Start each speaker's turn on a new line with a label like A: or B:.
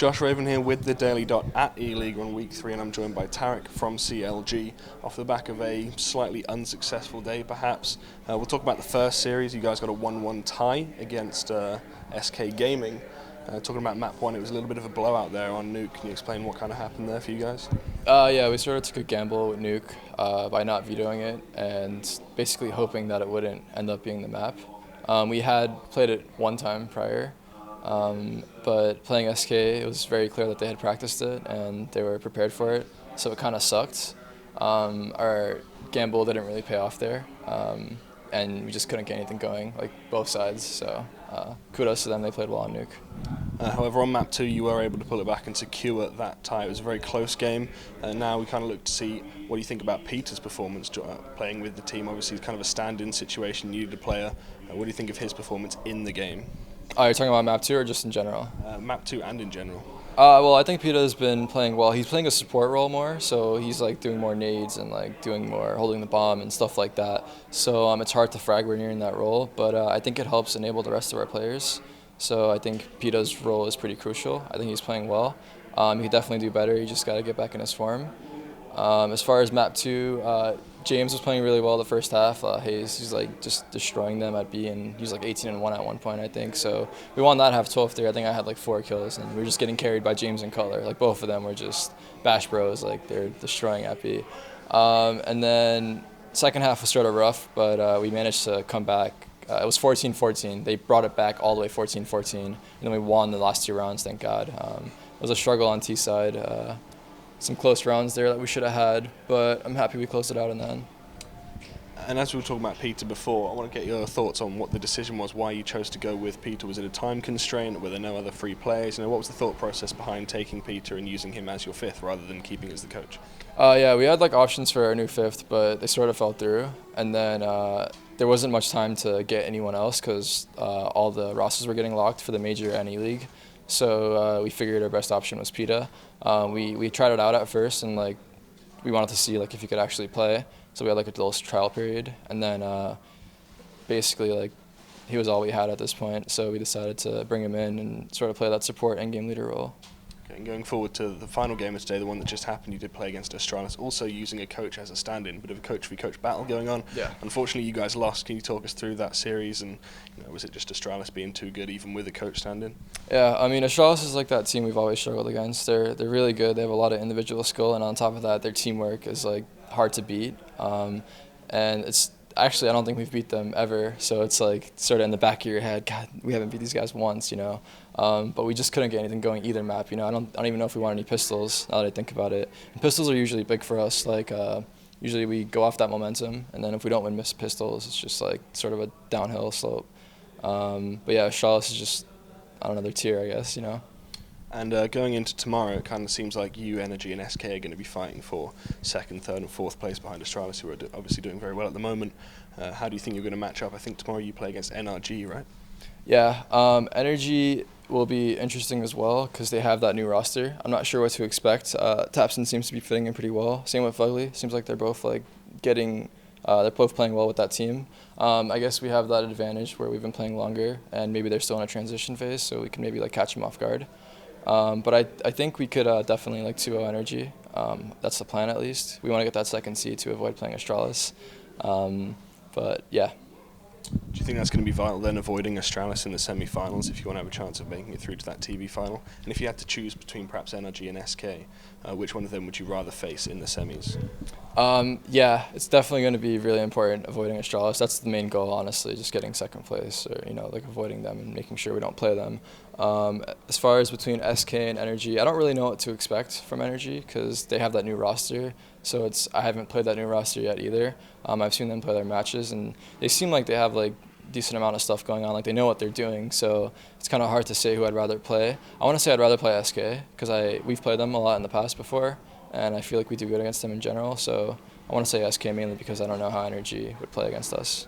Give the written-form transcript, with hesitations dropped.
A: Josh Raven here with the Daily Dot at ELeague on week 3, and I'm joined by Tarik from CLG. Off the back of a slightly unsuccessful day, perhaps. We'll talk about the first series. You guys got a 1-1 tie against SK Gaming. Talking about map 1, it was a little bit of a blowout there on Nuke. Can you explain what kind of happened there for you guys?
B: Yeah, we sort of took a gamble with Nuke by not vetoing it and basically hoping that it wouldn't end up being the map. We had played it one time prior, but playing SK, it was very clear that they had practiced it and they were prepared for it, so it kind of sucked. Our gamble didn't really pay off there, and we just couldn't get anything going, like both sides, so kudos to them, they played well on Nuke.
A: However, on map 2, you were able to pull it back and secure that tie. It was a very close game. Now we kind of look to see what do you think about Peter's performance playing with the team. Obviously, it's kind of a stand-in situation, needed a player. What do you think of his performance in the game?
B: You're talking about map 2 or just in general?
A: Map 2 and in general.
B: Well, I think Peter has been playing well. He's playing a support role more, so he's like doing more nades and like doing more holding the bomb and stuff like that. So it's hard to frag when you're in that role, but I think it helps enable the rest of our players. So I think Peter's role is pretty crucial. I think he's playing well. He could definitely do better. He just got to get back in his form. As far as map 2, James was playing really well the first half. He's like just destroying them at B, and he was like 18-1 at one point, I think. So we won that half 12-3. I think I had like 4 kills, and we were just getting carried by James and Color. Like both of them were just bash bros. Like they're destroying at B. And then second half was sort of rough, but we managed to come back. It was 14-14. They brought it back all the way 14-14, and then we won the last 2 rounds, thank God. It was a struggle on T side. Some close rounds there that we should have had, but I'm happy we closed it out in the end.
A: And as we were talking about Peter before, I want to get your thoughts on what the decision was, why you chose to go with Peter. Was it a time constraint? Were there no other free players? What was the thought process behind taking Peter and using him as your 5th rather than keeping as the coach?
B: Yeah, we had like options for our new 5th, but they sort of fell through. And then there wasn't much time to get anyone else because all the rosters were getting locked for the major and ELeague. So we figured our best option was Peter. We tried it out at first, and like we wanted to see like if he could actually play. So we had like a little trial period, and then basically like he was all we had at this point. So we decided to bring him in and sort of play that support and game leader role.
A: Okay, and going forward to the final game of today, the one that just happened, you did play against Astralis, also using a coach as a stand-in, bit of a coach-v-coach battle going on.
B: Yeah.
A: Unfortunately, you guys lost. Can you talk us through that series, and was it just Astralis being too good even with a coach stand-in?
B: Yeah, I mean, Astralis is like that team we've always struggled against. They're really good. They have a lot of individual skill, and on top of that, their teamwork is like hard to beat. And it's actually, I don't think we've beat them ever, so it's like sort of in the back of your head, God, we haven't beat these guys once, but we just couldn't get anything going either map. I don't even know if we want any pistols now that I think about it. And pistols are usually big for us. Like usually we go off that momentum, and then if we don't win pistols, it's just like sort of a downhill slope. But yeah, Astralis is just on another tier, I guess.
A: And going into tomorrow, it kind of seems like you, NRG, and SK are going to be fighting for 2nd, 3rd, and 4th place behind Astralis, who are obviously doing very well at the moment. How do you think you're going to match up? I think tomorrow you play against NRG, right?
B: Yeah, NRG will be interesting as well because they have that new roster. I'm not sure what to expect. Tapson seems to be fitting in pretty well. Same with Fugly. Seems like they're both like they're both playing well with that team. I guess we have that advantage where we've been playing longer, and maybe they're still in a transition phase, so we can maybe like catch them off guard. But I think we could definitely like 2-0 NRG. That's the plan at least. We want to get that 2nd seed to avoid playing Astralis. But yeah.
A: Do you think that's going to be vital then, avoiding Astralis in the semi-finals if you want to have a chance of making it through to that TV final? And if you had to choose between perhaps NRG and SK, which one of them would you rather face in the semis?
B: Yeah, it's definitely going to be really important avoiding Astralis. That's the main goal, honestly, just getting 2nd place or, like avoiding them and making sure we don't play them. As far as between SK and NRG, I don't really know what to expect from NRG because they have that new roster. So I haven't played that new roster yet either. I've seen them play their matches, and they seem like they have like decent amount of stuff going on. Like they know what they're doing. So it's kind of hard to say who I'd rather play. I want to say I'd rather play SK because we've played them a lot in the past before, and I feel like we do good against them in general. So I want to say SK mainly because I don't know how NRG would play against us.